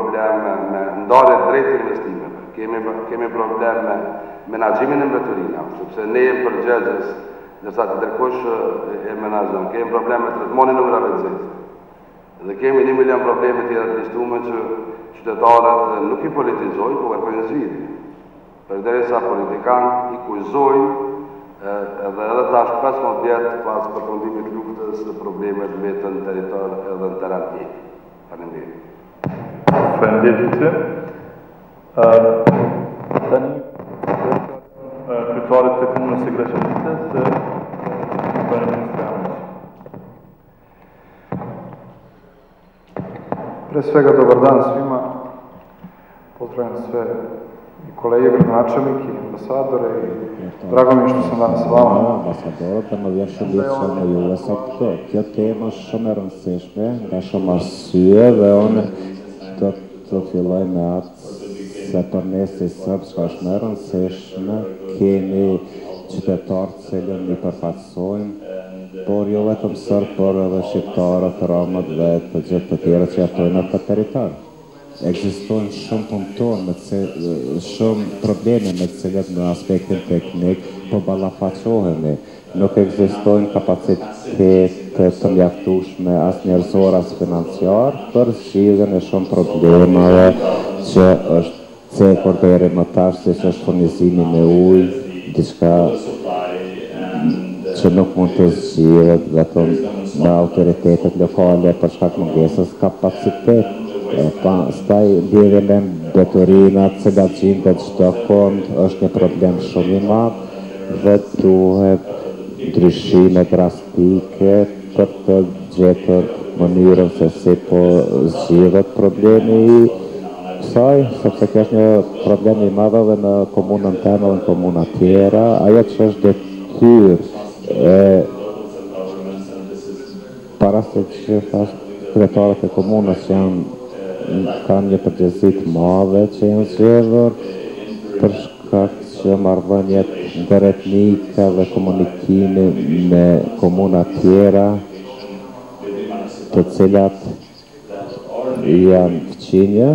problem me ndarje drejt investimeve, kemi problem me menaxhimin e mbretërinave, sepse ne jemi përgjegjës, ndërsa të dërkush e menaxhon, kemi problem me tretmonin e ujrave të zezë. Dhe kemi 1 milion probleme tjera të listume që qytetarët nuk i politizojnë, po kërkojnë zgjidhje. Përderisa politikanë i kuizojnë edhe tash 15 vjet pas përfundimit të luftës problemet vetën në territor edhe në terren tjetër. Faleminderit. Faleminderit. Tani kryetarit të komunës së Graçanicës, Pre svega, dobar dan svima. Pozdravljam sve i kolege, gradonačelnike, i ambasadore i drago mi je što sam danas s vama. Ambasadorët në vjen shëndetshëm me ju sa kjo temë është shumë e rëndësishme, nga shumë arsye dhe unë do të filloj me atë se për ne si Serbë që është më e rëndësishme, kemi qytetarë të cilën i përfaqësojmë, por jo vetëm Serbë, por edhe shqiptarët, romët dhe të gjithë të tjerë që jetojnë në këtë territor. Ekzistojnë shumë punëtorë, shumë probleme me të cilat në aspektin teknik, po ballafaqohemi. Nuk ekzistojnë kapacitete të mjaftueshme as njerëzor as financiar për zgjidhjen e shumë problemeve që është cekur deri më tash, siç është furnizimi me ujë, diçka që nuk mund të zgjidhet vetëm me autoritetet lokale për shkak mungesës kapacitetit. Pastaj lidhje me mbretërinat, cilat gjendet çdo kond, është një problem shumë i madh dhe duhet ndryshime drastike për të gjetur mënyrën se si po zgjidhet problemi i kësaj, sepse kjo është një problem i madh edhe në komunën tënde dhe në komuna tjera. Ajo që është detyrë para se që thash kryetarët e komunës që kanë një përgjegjësi të madhe që janë zgjedhur për shkak që marrëdhëniet ndërretnike dhe komunikimi me komuna tjera, të cilat janë fqinje,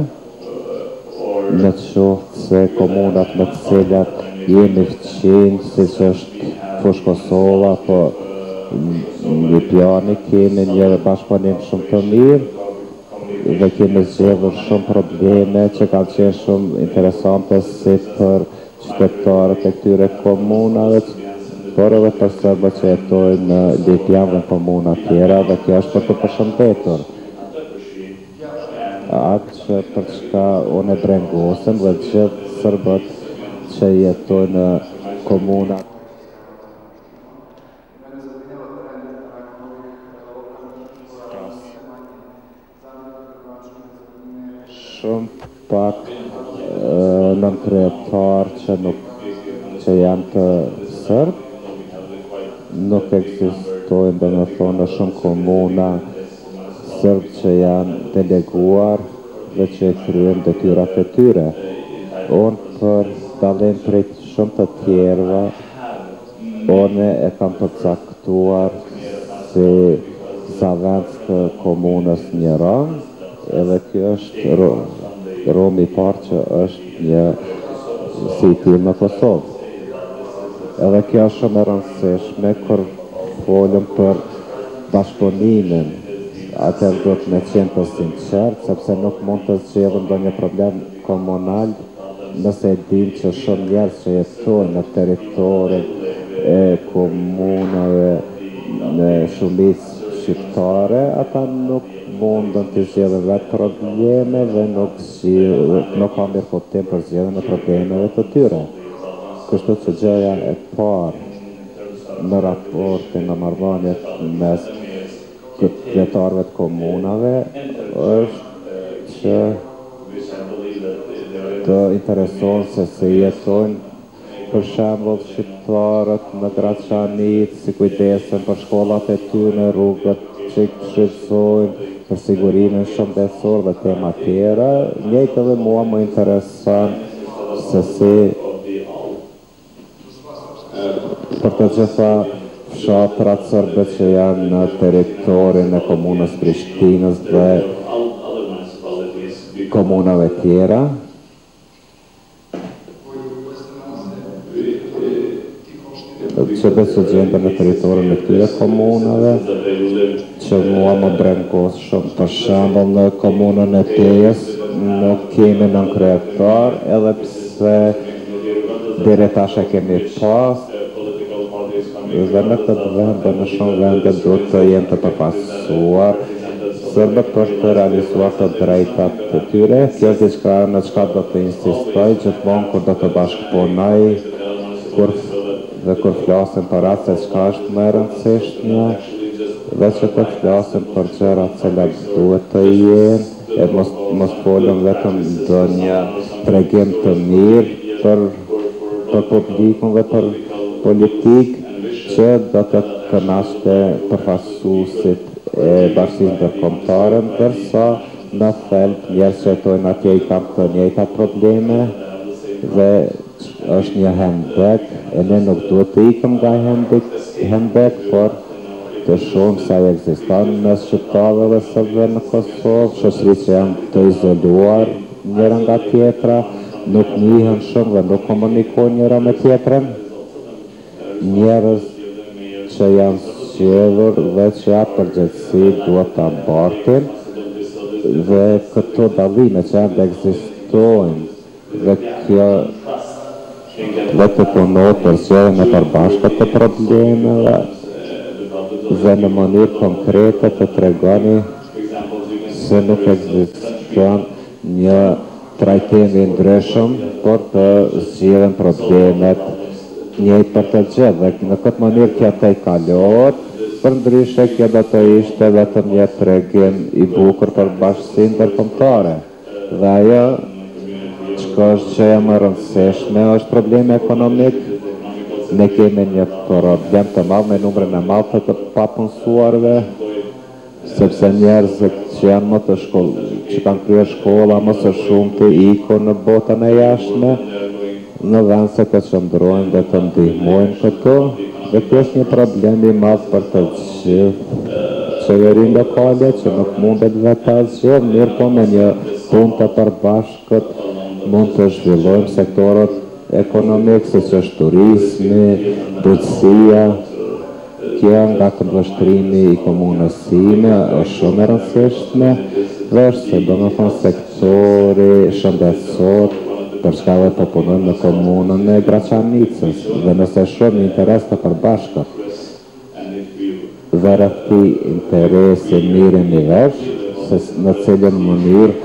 në qoftë se komunat me të cilat jemi fqinj, siç është Fushë Kosova, po në Pjani kemi një bashkëpunim shumë të mirë dhe kemi zgjedhur shumë probleme që kanë qenë shumë interesante si për qytetarët e këtyre komunave, por edhe për serbët që jetojnë në Lipjan dhe komuna tjera, dhe kjo është për të përshëndetur. Atë që për çka unë e brengosem dhe gjithë serbët që jetojnë në komuna shumë pak nënkryetar që janë të Serb, nuk ekzistojnë dhe me thonë në shumë komuna Serb që janë deleguar dhe që e kryen detyrat e tyre. Unë për dallim prej shumë të tjerëve, unë e kam përcaktuar si zavendës të komunës një rang, edhe kjo është Romi i parë që është një si i tillë në Kosovë. Edhe kjo është shumë e rëndësishme kur folëm për bashkëpunimin. Atëherë duhet me qenë të sinqert, sepse nuk mund të zgjedhim ndonjë problem komunal nëse e dim që shumë njerëz që jetojnë në territorin e komunave në shumicë shqiptare, ata nuk mundën të zgjedhin vetë probleme dhe nuk ka mirëkuptim për zgjedhjen e problemeve të tyre. Kështu që gjëja e parë në raportin në marrëdhëniet mes kryetarëve të komunave është që të intereson se si jetojnë për shembull shqiptarët në Graçanicë, si kujdesen për shkollat e tyre, rrugët që shfrytëzojnë, për sigurimin shëndetësor dhe tema tjera. Njëjtë edhe mua më intereson se si për të gjitha fshatrat serbe që janë në territorin e komunës Prishtinës dhe komunave tjera. Që besu gjende në teritorin e këtyre komunave, që mua më brengos shumë për shembull në komunën e Pejës, nuk kemi nënkretar, edhe pse deri tash e kemi pas, dhe në këtë vend dhe në shumë vende duhet të jenë të përfaqësuar, Serbët është të realizuar të drejtat të tyre. Kjo është diçka në çka do të insistoj gjithmonë kur do të bashkëpunoj, kur flasim për atë se çka është më e rëndësishme, dhe që të flasim për gjërat cilat duhet të jenë, e mos folëm vetëm ndonjë tregim të mirë për publikun dhe për politikë që do të kënaqte përfaqësuesit e Bashkisë Ndërkombëtare, ndërsa në thelb njerëz që jetojnë atje i kanë të njëjta probleme dhe është një hendek, e ne nuk duhet të ikëm nga hendek, por të shumë sa i ekziston në shqiptarëve dhe sërbëve në Kosovë, shoqëri që janë të izoluar njëra nga tjetra, nuk njihen shumë dhe nuk komunikojnë njëra me tjetrën, njerëz që janë zgjedhur dhe që atë përgjegjësi duhet ta mbartin, dhe këto dallime që janë të ekzistojnë dhe kjo dhe të punohet për zgjedhjen e përbashkët të problemeve dhe në mënyrë konkrete të tregoni se nuk ekziston një trajtim i ndryshëm, por të zgjidhen problemet njëjtë për të gjithë, dhe në këtë mënyrë kjo të i kalohet, përndryshe kjo do të ishte vetëm një tregim i bukur për Bashkinë Ndërkombëtare. Dhe ajo çka është që e më rëndësishme është problemi ekonomik. Ne kemi një problem të madh me numrin e madh të papunësuarve, sepse njerëzit që janë më të që kanë kryer shkolla më së shumti ikën në botën e jashtme, në vend se të qëndrojnë dhe të ndihmojnë këto, dhe kjo është një problem i madh për të gjithë qeverinë lokale që nuk mundet vetë asgjë, mirë po me një punë të përbashkët mund të zhvillojmë sektorët ekonomikë, siç është turizmi, bujqësia. Kjo nga këndvështrimi i komunës time është shumë e rëndësishme dhe është se domethënë sektori shëndetësor për çka dhe po punojmë në komunën e Graçanicës, dhe nëse shumë interes të përbashkët dhe rreth këtij interesi mirën i vesh, se në cilën mënyrë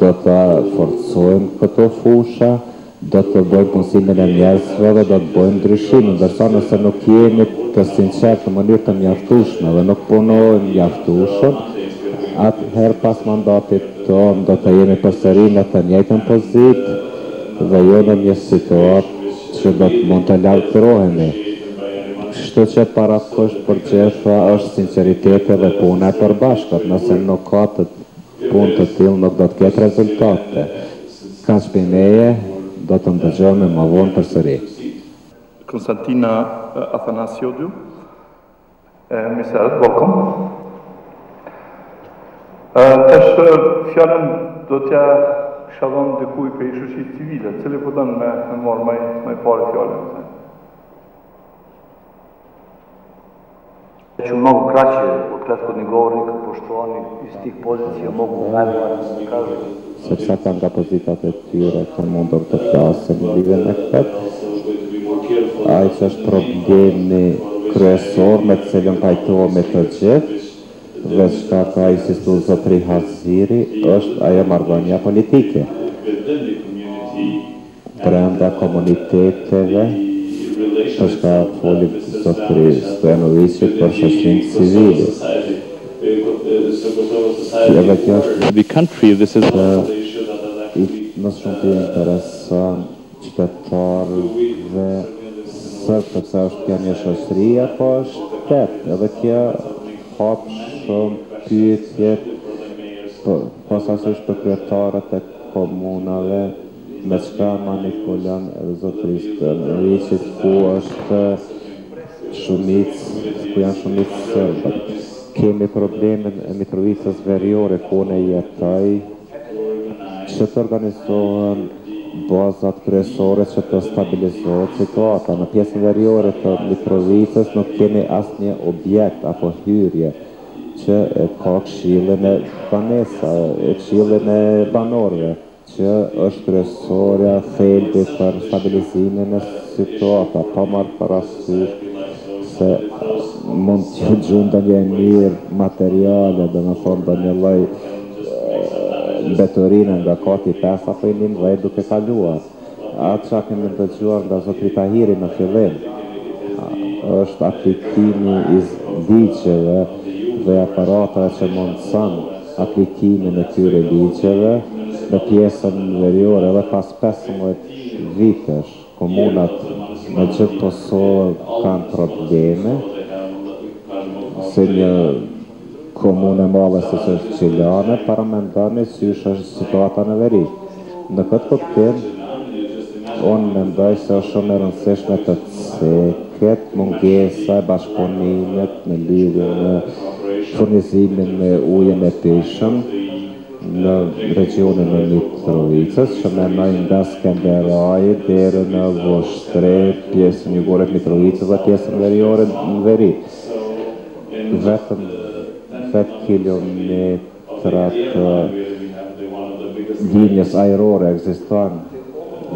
do të forcojmë këto fusha, do të bëjmë punësimin e njerëzve dhe do të bëjmë ndryshimin, ndërsa nëse nuk jemi të sinqertë në mënyrë të mjaftueshme dhe nuk punojmë mjaftueshëm, atëherë pas mandatit tonë do të jemi përsëri në të njëjtën pozitë dhe jo në një situatë që do të mund të lartërohemi. Kështu që parakusht përgjithësa është sinqeriteti dhe puna e përbashkët. Nëse nuk ka të punë të tillë nuk do të ketë rezultate. Kaq për meje, do të ndëgjojmë më vonë përsëri. Konstantina Athanasiou, Misaret, welcome. Tash fjalën do t'ja kisha dhënë dikujt për shoqërinë civile, cili po don me marr më parë fjalën. Që mogu kraće od prethodnih govornika, poštovani iz tih pozicija mogu najbolje kažu. Sepse ka nga pozitat e tyre të mundur të flasin lidhje me këtë. Ai që është problemi kryesor me të cilën pajtohemi të gjithë, dhe çka ka insistuar zotëri Haziri, është ajo marrëdhënia politike brenda komuniteteve, për çka foli zotëri Stojanovićit për shoqërinë civile. The country, this is Në shumë të interesan qytetarë dhe sërbë, sepse është kjo një shoqëri apo është shtet, edhe kjo hap shumë pyetje posaçërisht për kryetarët e komunave, me çka manipulon edhe zotëri Stojanovićit, ku është shumicë, ku janë shumicë sërbët. Kemi problemin e Mitrovicës Veriore, ku ne jetoj, që të organizohen bazat kryesore që të stabilizohet situata. Në pjesën veriore të Mitrovicës nuk kemi asnjë objekt apo hyrje që ka këshillin e këshillin e banorëve, që është kryesorja thelbi për stabilizimin e situata, pa marrë parasysh se mund të gjunda një mirë materiale, dhe në thonë dhe një lloj mbeturine nga kati 5 apo 11 duke kaluar. Atë që kemi dëgjuar nga zotri Tahiri në fillim është aplikimi i ligjeve dhe aparatave që mundëson aplikimin e këtyre ligjeve në pjesën veriore dhe pas 15 vitesh komunat në gjithë Kosovë kanë probleme se një komune madhe si që është Qilane, para mendoni si është situata në veri. Në këtë kuptim, unë mendoj se është shumë e rëndësishme të ceket mungesa e bashkëpunimit në lidhje me furnizimin me ujin e pishëm në regionin e Mitrovicës, që menoj nga Skenderaj deri në Voshtre, pjesën jugore të Mitrovicës dhe pjesën veriore në veri. Vetëm 10 kilometrat linjës ajrore ekziston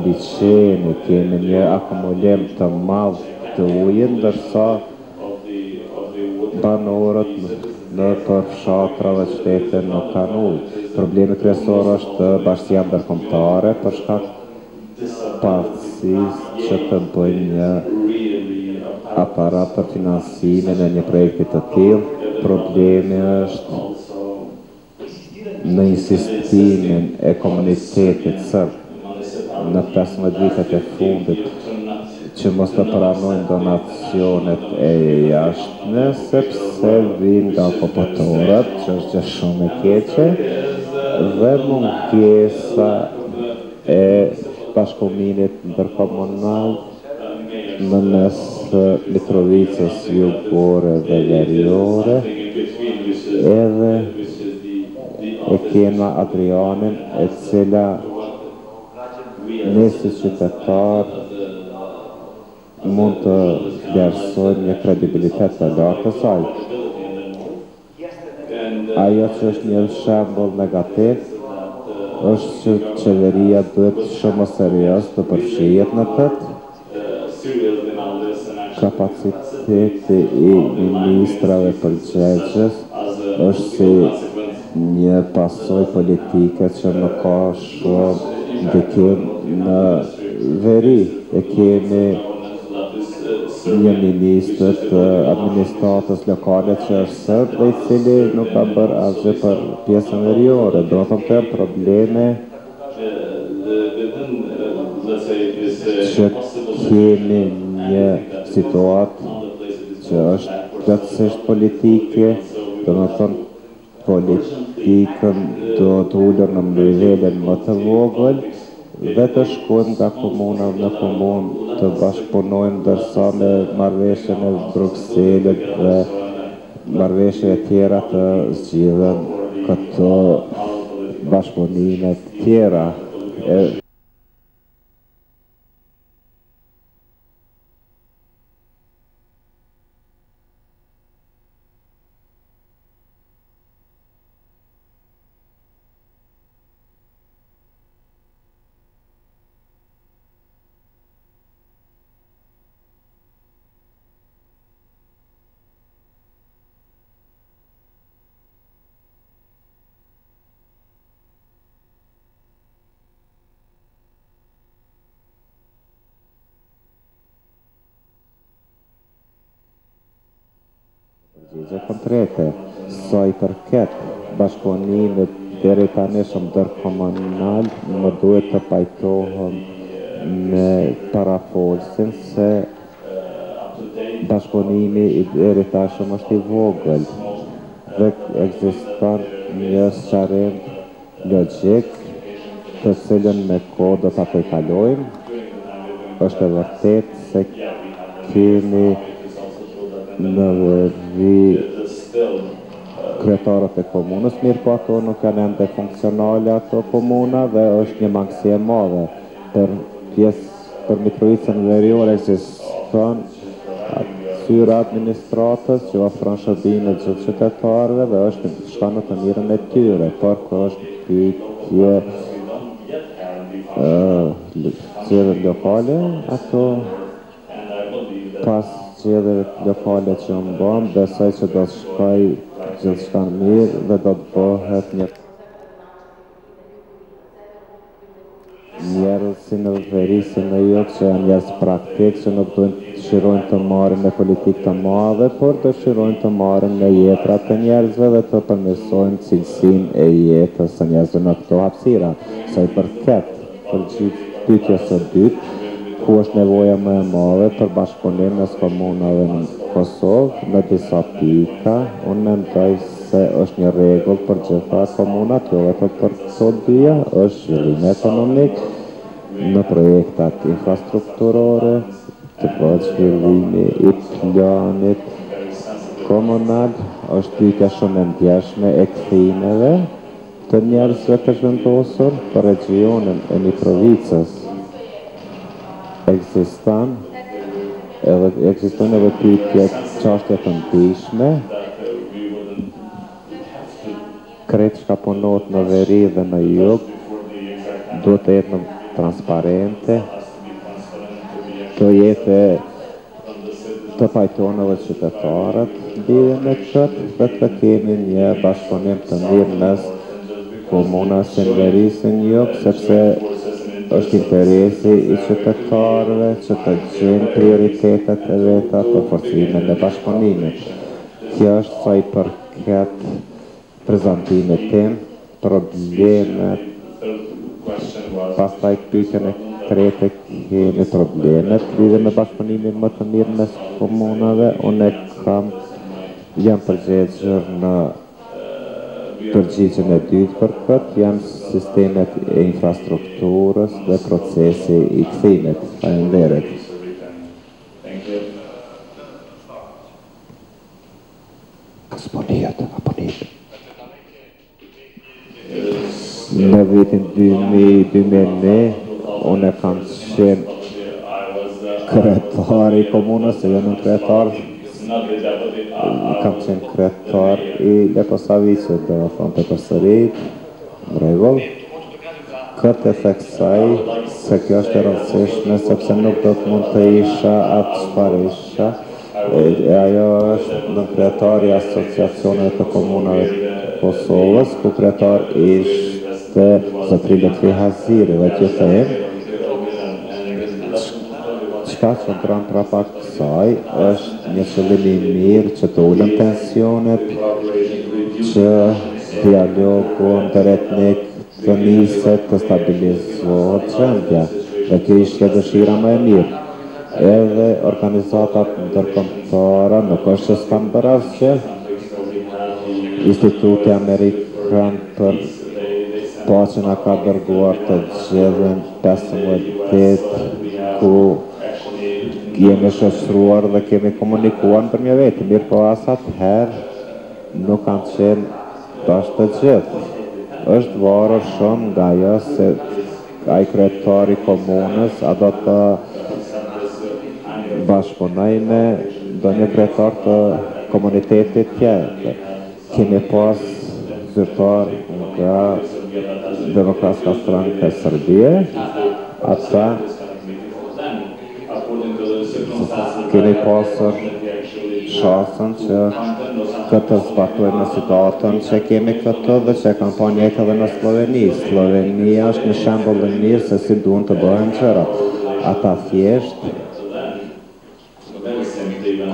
liçeni, kemi një akumulim të madh të ujit, ndërsa banorët në përfshatra dhe qytete nuk kanë ujë. Problemi kryesor është bashkia ndërkombëtare për shkak pafësisë që të bëjnë një aparat për finansimin e një projekti të tillë. Problemi është në insistimin e komunitetit sërb në 15 vitet e fundit që mos të pranojnë donacionet e jashtme, sepse vinë nga okupatorat, që është gjë shumë e keqe, dhe mungesa e bashkëpunimit ndërkombëtar në mes Mitrovicës jugore dhe veriore, edhe e kena Adrianin, e cila ne si qytetar mund të vlerësojmë një kredibilitet të lartë të saj. Ajo që është një shembull negativ është që qeveria duhet shumë serioz të përfshihet në këtë. Kapaciteti i ministrave përgjegjës është si një pasojë politike që nuk ka shumë ndikim në veri. E kemi një ministër të administratës lokale që është sërb dhe i cili nuk ka bërë asgjë për pjesën veriore. Do të them probleme që kemi një situatë që është plotësisht politike, do të thonë politikën do të ulur në nivelin më të vogël dhe të shkojmë nga komuna në komunë të bashkëpunojmë, ndërsa me marrëveshjen e Brukselit dhe marrëveshje e tjera të zgjidhen këto bashkëpunime të tjera. Përgjigje konkrete, sa i përket bashkëpunimit deri tani shumë ndërkomunal, më duhet të pajtohem me parafolsin se bashkëpunimi i deri tashëm është i vogël dhe ekziston një sqarim logjik të cilën me kohë do ta përkalojmë. Është e vërtet se kemi në veri kryetarët e komunës, mirë po ato nuk janë ende funksionale ato komuna dhe është një mangësi e madhe. Për Mitrovicën Veriore ekziston syra administratës që ofron shërbime gjithë qytetarëve dhe është shka në të mirën e tyre, por kër është pyetje zgjedhjet lokale, ato pas zgjedhjeve lokale që më bëm, besoj që do të shkoj gjithçka mirë dhe do të bëhet një njerëz si në veri, si në jog, që janë njerëz praktik, që nuk dëshirojnë të marrin me politikë të madhe, por dëshirojnë të marrin me jetrat të njerëzve dhe të përmirësojnë cilësinë e jetës së njerëzve në këto hapësira. Sa i përket pyetjes së dytë, ku është nevoja më e madhe për bashkëpunim mes komunave në Kosovë, në disa pika, unë mendoj se është një rregull për gjitha komunat, jo vetëm për këto dyja, është zhvillim ekonomik në projektat infrastrukturore, të bëhet zhvillimi i planit komunal, është pyetja shumë e ndjeshme e kthimeve të njerëzve të zhvendosur për regionin e Mitrovicës. Ekzistojnë edhe pyetje çështje të ndryshme. Krejt shka punohet në veri dhe në jug duhet të jetë transparente, të jetë të pajtonë edhe qytetarët lidhje me këtë dhe të kemi një bashkëpunim të mirë mes komunave në veri së në jug, sepse është interesi i qytetarëve që të gjejnë prioritetet e veta për forcimin e bashkëpunimit. Kjo është sa i përket prezantimit tim, problemet, pastaj pyetjen e tretë, kemi problemet lidhje me bashkëpunimin më të mirë mes komunave. Unë jam përgjegjur në përgjigjen e dytë për këtë, janë sistemet e infrastrukturës dhe procesi i kthimit. Faleminderit. Në vitin 2001, unë kam qenë kryetar i komunës, se jo në kryetar, kam qenë kryetar i Leposavicit, dhe më thonë të përsërit, në rregull. Këtë e theksoj se kjo është e rëndësishme, sepse nuk do të mund të isha atë çfarë isha. Ajo është në kryetar i asociacioneve të komunave të Kosovës, ku kryetar ishte zotri Lutfi Haziri, dhe që them, çka që ndron prapak kësaj është një qëllim i mirë që të ulën tensionet, që dialogu ndëretnik të niset, të stabilizohet gjendja, dhe kjo ishte dëshira më e mirë. Edhe organizatat ndërkombëtare nuk është që s'kan bërë asgjë. Instituti Amerikan për Paqen ka dërguar të zgjedhjen 15 ditë ku jemi shoqëruar dhe kemi komunikuar për një vetë, mirë po as atëherë nuk kanë qenë bashkë të gjithë. Është varur shumë nga ajo se ai kryetari i komunës a do të bashkëpunoj me ndonjë kryetar të komunitetit tjetër. Kemi pas zyrtar nga Demokratska stranka e Serbie, ata kemi pasur shansën që këtë zbatojmë në situatën që kemi këtë dhe që kanë pa njëjtë edhe në Sloveni. Slovenia është një shembull i mirë se si duhen të bëhen gjërat. Ata thjesht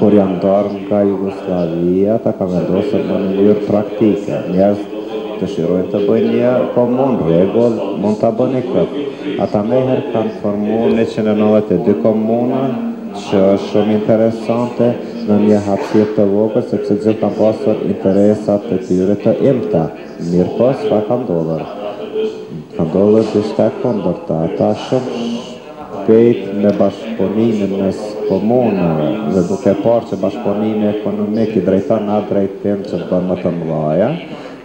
kur janë ndarë nga Jugoslavia, ata ka vendosur në mënyrë praktike. Njerëz dëshirojnë të bëjnë një komunë, rregull, mund ta bëni këtë. Ata meherë kanë formuar 192 komuna, që është shumë interesante në një hapësirë të vogël, sepse gjithë kanë pasur interesat e tyre të imta. Mirë po, çfarë ka ndodhur? Ka ndodhur diçka kundërta. Ata shumë shpejt me bashkëpunimin mes komunave dhe duke parë që bashkëpunimi ekonomik i drejton atë drejtim që të bënë më të mëdha,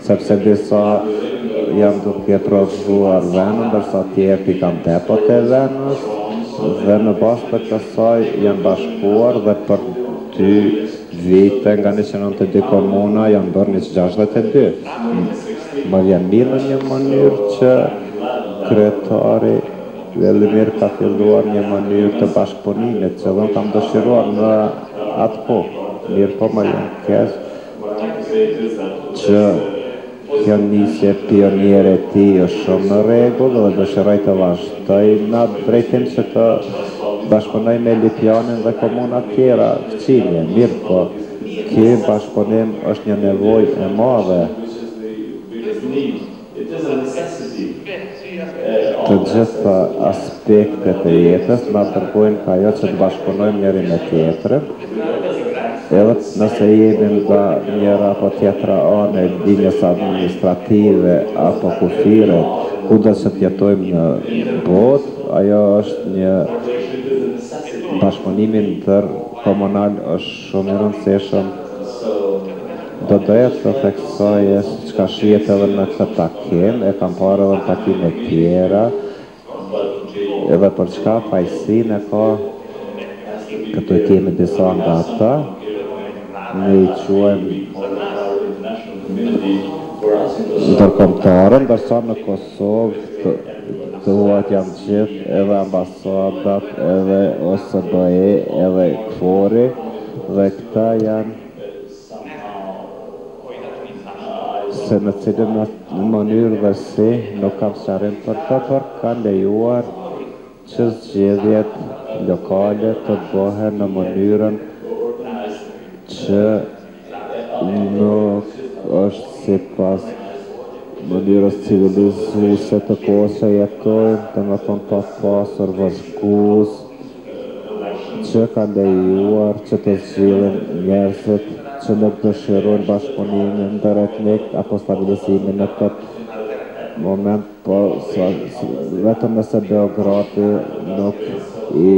sepse disa janë duke prodhuar vënë, ndërsa tjerë i kanë depot e vënës, dhe në bazë të kësaj janë bashkuar dhe për 2 vite nga 192 komuna janë bërë 162. Më vjen mirë në një mënyrë që kryetari Velimir ka filluar një mënyrë të bashkëpunimit, që dhe kam dëshiruar në atë kohë. Mirë po më vjen keq që kjo nisje pioniere e tij është shumë në rregull dhe dëshiroj të vazhdoj në atë drejtim që të bashkëpunoj me Lipjanin dhe komuna tjera fqinje. Mirë po, ky bashkëpunim është një nevojë e madhe. Të gjitha aspektet e jetës na tërgojnë ka ajo që të bashkëpunojmë njëri me tjetrin, edhe nëse jemi nga njëra apo tjetra anë e linjës administrative apo kufire, kudo që të jetojmë në botë, ajo është një bashkëpunimi ndërkomunal është shumë i rëndësishëm. Do doja të theksoj çka shihet edhe në këtë takim, e kam parë edhe në takime tjera, edhe për çka fajsinë ka, këtu kemi disa nga ata, ne i quajmë ndërkombëtarë, ndërsa në Kosovë thuhet janë gjithë edhe ambasadat, edhe OSBE, edhe KFOR-i, dhe këta janë se në cilën mënyrë dhe si nuk kam sqarim për të, por kanë lejuar që zgjedhjet lokale të bëhen në mënyrën që nuk është sipas mënyrës civilizuese të kohës që jetojmë, domethënë pa pasur vëzhgues që kanë lejuar që të zgjidhen njerëzit që nuk dëshirojnë bashkëpunimin ndëretnik apo stabilizimin në këtë moment, po vetëm nëse Beogradi nuk i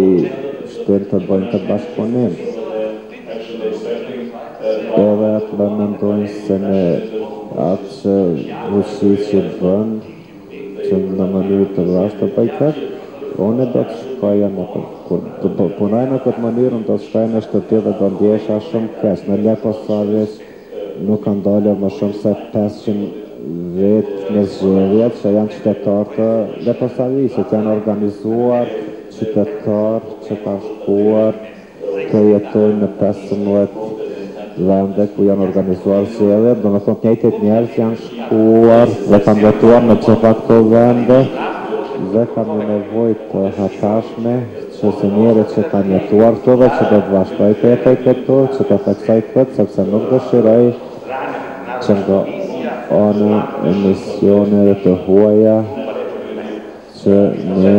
shtin të bëjnë këtë bashkëpunim. Edhe atë mendojnë se në atë që Rusia që bënë, që në mënyrë të vrashtë të bëjë këtë, unë do të shkoja në kur të punoj në këtë mënyrë, do të shkoja në shtëpi dhe do ndjesha shumë keq. Në Leposavić nuk kanë dalë më shumë se 500 vetë në zgjedhjet që janë qytetarë të Leposavićit, janë organizuar qytetarë që kanë shkuar të jetojnë në 15 vende ku janë organizuar zgjedhjet, domethënë të njëjtit njerëz janë shkuar dhe kanë votuar në gjitha këto vende dhe kanë një nevojë të hatashme që se njerëzit që kanë jetuar këtu dhe që do të vazhdoj të jetoj këtu, që të theksoj këtë, sepse nuk dëshiroj që nga ana e misioneve të huaja që ne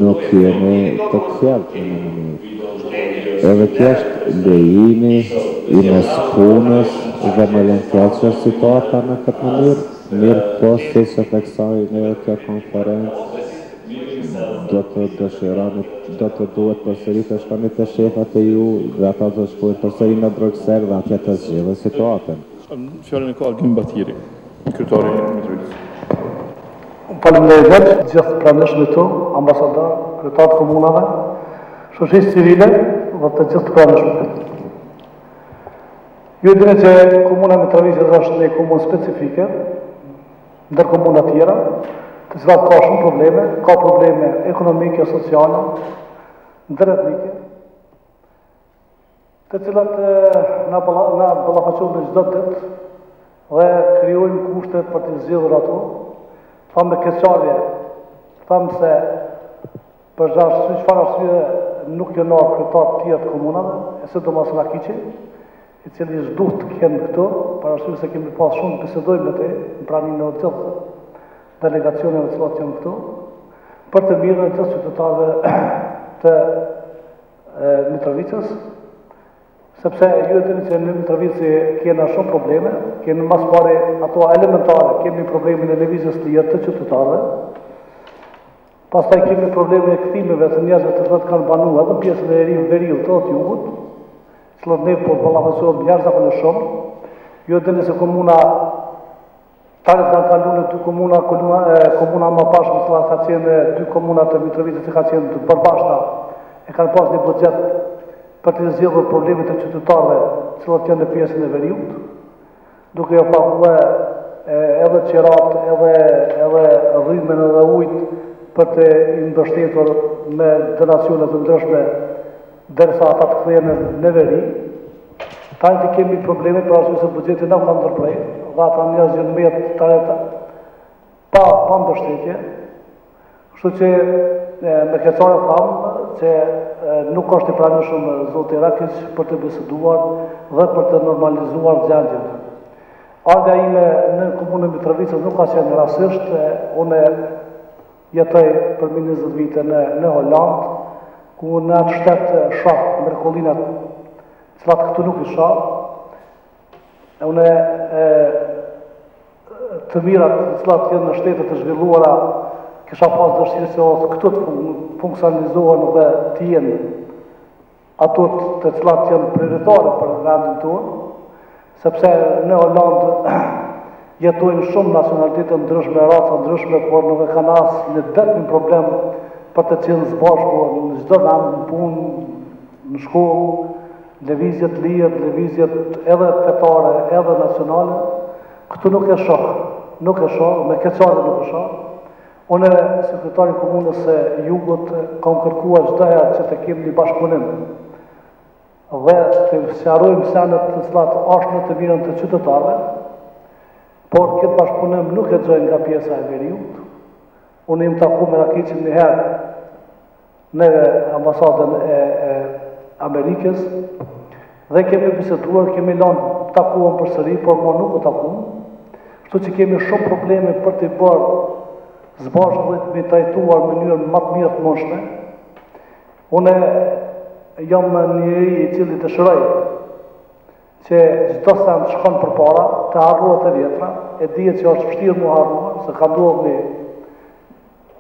nuk jemi të kthjellët në mënyrë. Edhe kjo është lejimi i mos punës dhe më vjen keq situata në këtë mënyrë. Mirë po, si që theksoj në kjo konferencë, do të dëshironi, do të duhet përsëri të shkoni të shefat e ju dhe ata të shkojnë përsëri në Bruxelles dhe atje të zgjidhen situatën. Fjalën e ka Algim Batiri, kryetari i Mitrovicës. Faleminderit gjithë pranishëm këtu, ambasador, kryetarët komunave, shoqërisë civile dhe të gjithë pranishëm. Ju dini që komuna Mitrovicës është një komunë specifike, ndër komuna tjera, të cilat ka shumë probleme, ka probleme ekonomike, sociale, ndëretnike, të cilat na ballafaqojnë në çdo ditë dhe krijojnë kushte për të zgjidhur ato. Thamë me keqardhje, thamë se për çfarë arsye nuk janë marrë kryetar të tjerë të komunave, e sidomos Lakiçi, i cili është duhet të kenë këto, për arsye se kemi pas shumë bisedojmë me te, në pranimin e gjithë delegacioneve të cilat janë këtu, për të mirën e gjithë qytetarëve të Mitrovicës, sepse ju e dini që në Mitrovici kena shumë probleme, kemi mas pari ato elementare, kemi problemin e lëvizjes të jetë të qytetarëve, Pastaj kemi probleme e kthimeve të njerëzve të cilët kanë banuar edhe pjesën e veriut të jugut, cilët ne po ballafaqohem njerëzakonisht shumë. Ju dini se komuna Talet kanë kalu në dy komuna më pashme, që ka qenë dy komuna të Mitrovicës që ka qenë të përbashkëta, e kanë pas një buxhet për të zgjidhur problemet e qytetarëve, cilët janë në pjesën e veriut, duke jo paguar edhe qirat, edhe rrymen edhe ujt për të mbështetur me donacione të ndryshme derisa ata të kthehen në veri. Tani kemi probleme për arsye se buxheti nuk ka ndërprej, dhe ata njerëz janë mbet pa mbështetje. Kështu që me keqare tham që nuk është i pranueshëm zoti Rakić për të biseduar dhe për të normalizuar gjendjen. Ardha ime në komunën Mitrovicës nuk ka qenë rastësisht, unë jetoj për 20 vite në Holand, ku në atë shtet shoh mrekullinat cilat këtu nuk i shoh. Unë të mirat të cilat janë në shtete të zhvilluara, kisha pas dëshirë se këtu të funksionizohen dhe të jenë ato të cilat janë prioritare për vendin tonë, sepse në Holand jetojnë shumë nacionalitete ndryshme, raca ndryshme, por nuk e kanë asnjë vetëm problem për të qenë së bashku në çdo vend, në punë, në shkollë, lëvizjet lirë, lëvizjet edhe fetare, edhe nacionale. Këtu nuk e shoh, me keqare nuk e shoh. Unë, sekretari i komunës së Jugut, kam kërkuar çdo herë që të kemi një bashkëpunim dhe të sqarojmë senet të cilat është në të mirën të qytetarëve, por këtë bashkëpunim nuk e gjojnë nga pjesa e veriut. Unë im taku me Rakićin një herë në ambasadën e Amerikës dhe kemi biseduar, kemi lënë takuam përsëri, por më nuk u takuam. Kështu që kemi shumë probleme për të bërë së bashku dhe të trajtuar në mënyrë më të mirë të mundshme. Unë jam njëri i cili dëshiroj që çdo send shkon përpara, të harrohet e vjetra, e dihet që është vështirë mu harruar, se ka ndodhur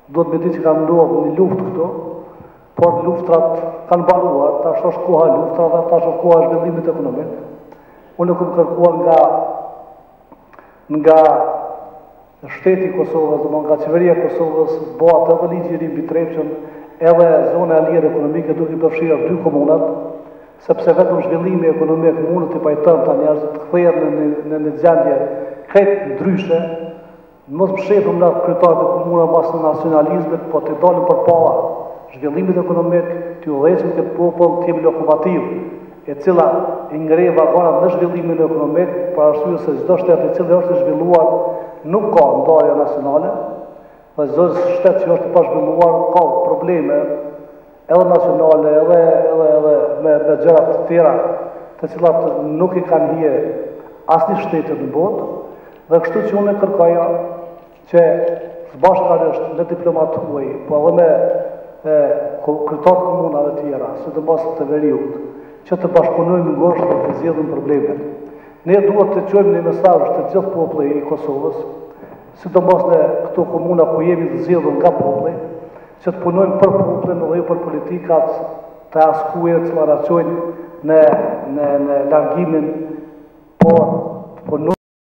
duhet me di që ka ndodhur një luftë këtu, por luftrat kanë banuar, tash është koha e luftrave, tash është koha e zhvillimit ekonomik. Unë kam kërkuar nga shteti i Kosovës, nga qeveria e Kosovës, bëhet edhe ligji i ri mbi Trepçën, edhe zona e lirë ekonomike duke përfshirë dy komunat, sepse vetëm zhvillimi ekonomik mund të pajton ta njerëzit të kthehen në një gjendje krejt ndryshe, mos mshefëm nga kryetarët e komunave pas nacionalizmit, po të dalin përpara zhvillimit ekonomik, të udhëheqim këtë popull të jemi lokomotiv, e cila i ngrej vagonat në zhvillimin ekonomik, për arsye se çdo shtet i cili është i zhvilluar nuk ka ndarje nacionale, dhe çdo shtet që është i pazhvilluar ka probleme edhe nacionale, edhe me gjëra të tjera, të cilat nuk i kanë hije asnjë shteti në botë, dhe kështu që unë kërkoja që së bashkërisht me diplomatë huaj, po edhe me kryetarët komunave të tjera, sidomos të veriut, që të bashkëpunojmë ngushtë për të zgjidhur problemet. Ne duhet të çojmë një mesazh të gjithë popullit i Kosovës, sidomos në këto komuna ku jemi të zgjedhur nga populli, që të punojmë për popullin dhe jo për politikat të askujve që laracojnë në largimin, por punojmë